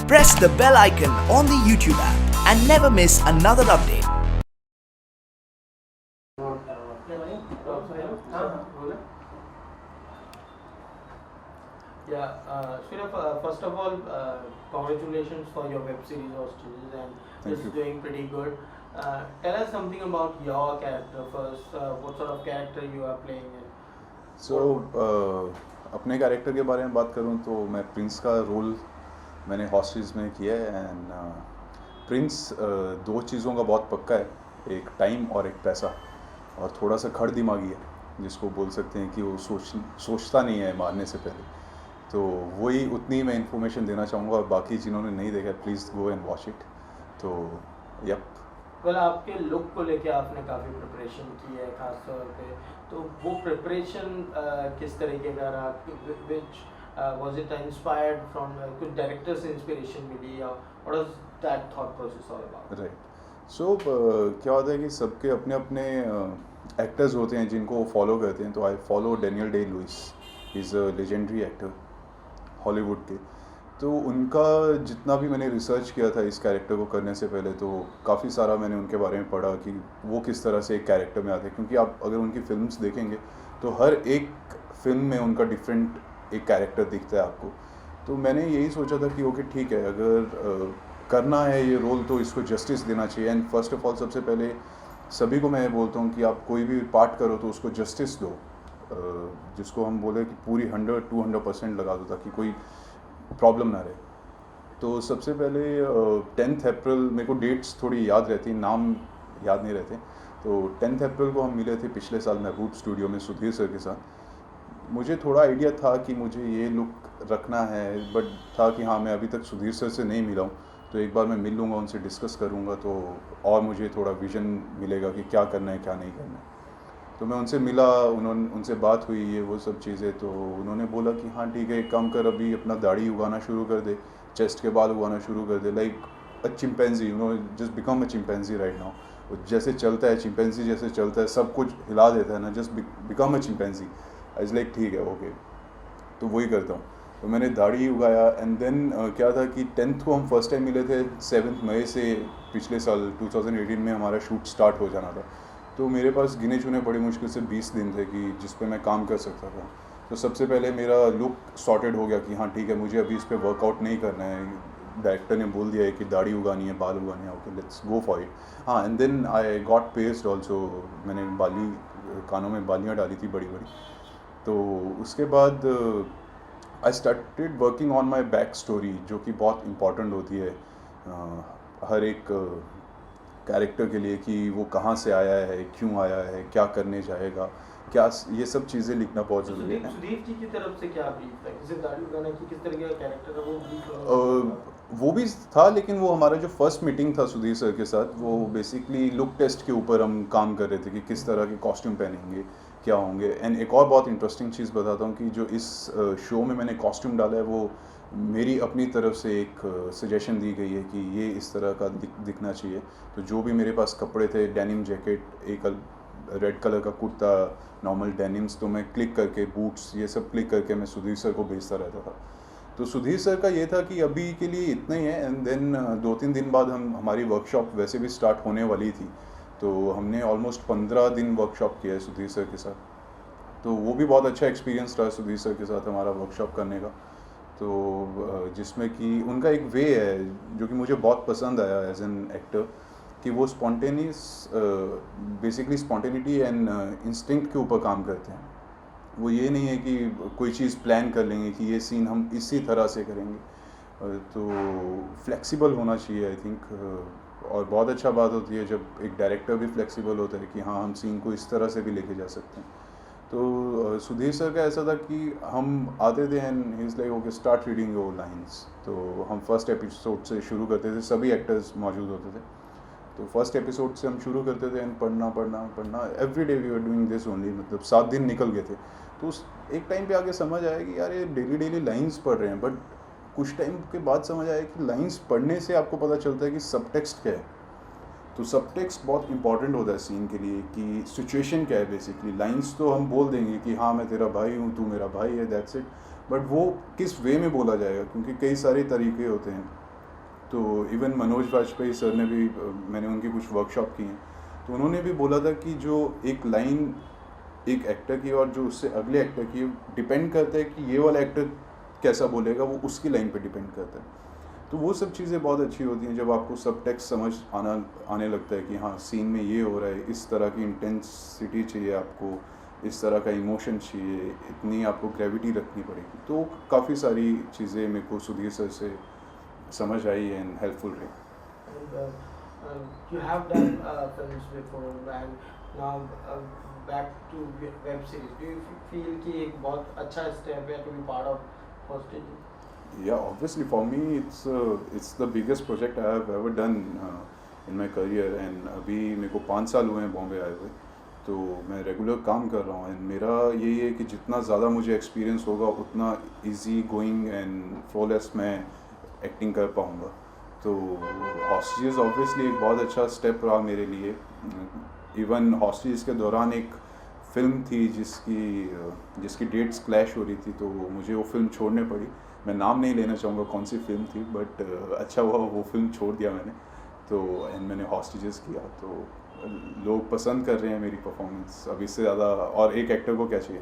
Press the bell icon on the YouTube app and never miss another update. First of all, congratulations for your web series Hostages, and it's doing pretty good. Tell us something about your character first. What sort of character you are playing in? अपने character के बारे में बात करूं तो मैं Prince का role मैंने हॉस्टेज में किया है। एंड प्रिंस दो चीज़ों का बहुत पक्का है, एक टाइम और एक पैसा, और थोड़ा सा खड़ दिमागी है, जिसको बोल सकते हैं कि वो सोचता नहीं है मारने से पहले। तो वही उतनी मैं इन्फॉर्मेशन देना चाहूँगा, और बाकी जिन्होंने नहीं देखा please go and watch it. तो यप, वेल आपके लुक को लेके आपने काफ़ी प्रिपरेशन की है खास तौर पे, तो वो प्रिपरेशन किस तरीके का रहा? Which was it inspired from कुछ डायरेक्टर से इंस्पिरेशन मिली, या what was that thought process all about? Right. So क्या होता है कि सबके अपने अपने एक्टर्स होते हैं जिनको वो फॉलो करते हैं। तो I follow Daniel Day Lewis, is a legendary actor Hollywood के। तो उनका जितना भी मैंने रिसर्च किया था इस कैरेक्टर को करने से पहले, तो काफ़ी सारा मैंने उनके बारे में पढ़ा कि वो किस तरह से एक कैरेक्टर में आते हैं। क्योंकि आप अगर उनकी फिल्म्स देखेंगे तो हर एक फिल्म में उनका डिफरेंट एक कैरेक्टर दिखता है आपको। तो मैंने यही सोचा था कि ओके ठीक है, अगर करना है ये रोल तो इसको जस्टिस देना चाहिए। एंड फर्स्ट ऑफ ऑल सबसे पहले सभी को मैं बोलता हूँ कि आप कोई भी पार्ट करो तो उसको जस्टिस दो, जिसको हम बोले कि पूरी 100-200% लगा दो ताकि कोई प्रॉब्लम ना रहे। तो सबसे पहले 10 अप्रैल, मेरे को डेट्स थोड़ी याद रहती, नाम याद नहीं रहते। तो 10 अप्रैल को हम मिले थे पिछले साल महबूब स्टूडियो में सुधीर सर के साथ। मुझे थोड़ा आइडिया था कि मुझे ये लुक रखना है, बट था कि हाँ मैं अभी तक सुधीर सर से नहीं मिला हूँ, तो एक बार मैं मिल लूँगा, उनसे डिस्कस करूँगा, तो और मुझे थोड़ा विजन मिलेगा कि क्या करना है क्या नहीं करना है। तो मैं उनसे मिला, उनसे बात हुई, ये वो सब चीज़ें। तो उन्होंने बोला कि हाँ ठीक है, एक काम कर, अभी अपना दाढ़ी उगाना शुरू कर दे, चेस्ट के बाल उगाना शुरू कर दे, like a chimpanzee, just become a chimpanzee right now. वो जैसे चलता है चिंपैंजी, जैसे चलता है, सब कुछ हिला देता है ना, just become a chimpanzee. I was like ठीक है ओके, तो वही करता हूँ। तो मैंने दाढ़ी उगाया। एंड देन क्या था कि 10th को हम फर्स्ट टाइम मिले थे, 7 मई से पिछले साल 2018 में हमारा शूट स्टार्ट हो जाना था। तो मेरे पास गिने चुने बड़ी मुश्किल से 20 दिन थे कि जिस पे मैं काम कर सकता था। तो सबसे पहले मेरा लुक सॉर्टेड हो गया कि हाँ ठीक है, मुझे अभी इस पर वर्कआउट नहीं करना है। डायरेक्टर ने बोल दिया है कि दाढ़ी उगानी है, बाल उगाने हैं, okay let's go for it. हाँ, and then I got pierced also, मैंने कानों में बालियाँ डाली थी बड़ी बड़ी। तो उसके बाद I started working on my back story, जो कि बहुत इम्पॉर्टेंट होती है हर एक कैरेक्टर के लिए, कि वो कहाँ से आया है, क्यों आया है, क्या करने जाएगा, क्या, ये सब चीज़ें लिखना बहुत ज़रूरी है। सुदीप जी की तरफ से क्या ब्रीफ था, किसी दाढ़ी उगाने की किस तरह का कैरेक्टर था, वो ब्रीफ? वो भी था, लेकिन वो हमारा जो फर्स्ट मीटिंग था सुधीर सर के साथ, वो बेसिकली लुक टेस्ट के ऊपर हम काम कर रहे थे कि किस तरह के कॉस्ट्यूम पहनेंगे, क्या होंगे। एंड एक और बहुत इंटरेस्टिंग चीज़ बताता हूँ कि जो इस शो में मैंने कॉस्ट्यूम डाला है, वो मेरी अपनी तरफ से एक सजेशन दी गई है कि ये इस तरह का दिखना चाहिए। तो जो भी मेरे पास कपड़े थे, डेनिम जैकेट, एक रेड कलर का कुर्ता, नॉर्मल डेनिम्स, तो मैं क्लिक करके, बूट्स, ये सब क्लिक करके मैं सुधीर सर को भेजता रहता था। तो सुधीर सर का ये था कि अभी के लिए इतना ही है। एंड देन 2-3 दिन बाद हमारी वर्कशॉप वैसे भी स्टार्ट होने वाली थी। तो हमने ऑलमोस्ट 15 दिन वर्कशॉप किया है सुधीर सर के साथ। तो वो भी बहुत अच्छा एक्सपीरियंस रहा सुधीर सर के साथ हमारा वर्कशॉप करने का। तो जिसमें कि उनका एक वे है जो कि मुझे बहुत पसंद आया एज एन एक्टर, कि वो spontaneous, basically spontaneity and instinct के ऊपर काम करते हैं। वो ये नहीं है कि कोई चीज़ प्लान कर लेंगे कि ये सीन हम इसी तरह से करेंगे। तो फ्लेक्सिबल होना चाहिए आई थिंक। और बहुत अच्छा बात होती है जब एक डायरेक्टर भी फ्लेक्सिबल होता है कि हाँ हम सीन को इस तरह से भी लेके जा सकते हैं। तो सुधीर सर का ऐसा था कि हम आते थे and he is like okay start reading your lines. तो हम फर्स्ट एपिसोड से शुरू करते थे, सभी एक्टर्स मौजूद होते थे। तो फर्स्ट एपिसोड से हम शुरू करते थे एंड पढ़ना every day we are doing this only. मतलब 7 दिन निकल गए थे। तो उस एक टाइम पे आके समझ आया कि यार ये डेली लाइंस पढ़ रहे हैं, बट कुछ टाइम के बाद समझ आया कि लाइंस पढ़ने से आपको पता चलता है कि सब टेक्स्ट क्या है। तो सब टेक्स्ट बहुत इंपॉर्टेंट होता है सीन के लिए, कि सिचुएशन क्या है। बेसिकली लाइंस तो हम बोल देंगे कि हाँ मैं तेरा भाई हूँ, तू मेरा भाई है, दैट्स इट। बट वो किस वे में बोला जाएगा, क्योंकि कई सारे तरीके होते हैं। तो इवन मनोज वाजपेयी सर ने भी मैंने उनकी कुछ वर्कशॉप की हैं, तो उन्होंने भी बोला था कि जो एक लाइन एक एक्टर की और जो उससे अगले एक्टर की डिपेंड करता है कि ये वाला एक्टर कैसा बोलेगा, वो उसकी लाइन पे डिपेंड करता है। तो वो सब चीज़ें बहुत अच्छी होती हैं जब आपको सब टेक्स्ट समझ आने लगता है कि हाँ सीन में ये हो रहा है, इस तरह की इंटेंसिटी चाहिए आपको, इस तरह का इमोशन चाहिए, इतनी आपको ग्रेविटी रखनी पड़ेगी। तो काफ़ी सारी चीज़ें मेरे को सुधीर सर से समझ आई एंड हेल्पफुल रही। You have done films before and now back to web series. Do you feel कि एक बहुत अच्छा step है to be part of Hostage? Yeah, obviously for me it's the biggest project I have ever done in my career and अभी मेरे को 5 साल हुए हैं बॉम्बे आए हुए, तो मैं रेगुलर काम कर रहा हूँ एंड मेरा यही है कि जितना ज़्यादा मुझे एक्सपीरियंस होगा उतना इजी गोइंग एंड फ्लॉलेस मैं एक्टिंग कर पाऊँगा। तो हॉस्टेजेस ऑब्वियसली एक बहुत अच्छा स्टेप रहा मेरे लिए। इवन हॉस्टेजेस के दौरान एक फ़िल्म थी जिसकी डेट्स क्लैश हो रही थी, तो मुझे वो फिल्म छोड़ने पड़ी। मैं नाम नहीं लेना चाहूँगा कौन सी फ़िल्म थी, बट अच्छा हुआ वो फिल्म छोड़ दिया मैंने। तो एंड मैंने हॉस्टेजेस किया, तो लोग पसंद कर रहे हैं मेरी परफॉर्मेंस। अब इससे ज़्यादा और एक एक्टर को क्या चाहिए।